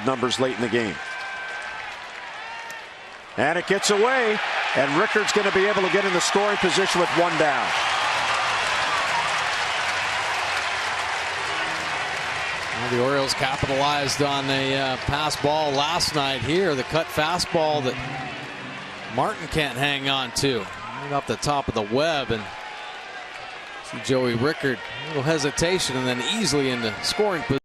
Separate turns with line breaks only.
positive numbers late in the game. And it gets away, and Rickard's going to be able to get in the scoring position with one down.
Well, the Orioles capitalized on a pass ball last night here, the cut fastball that Martin can't hang on to. Right off the top of the web, and see Joey Rickard, a little hesitation, and then easily in the scoring position.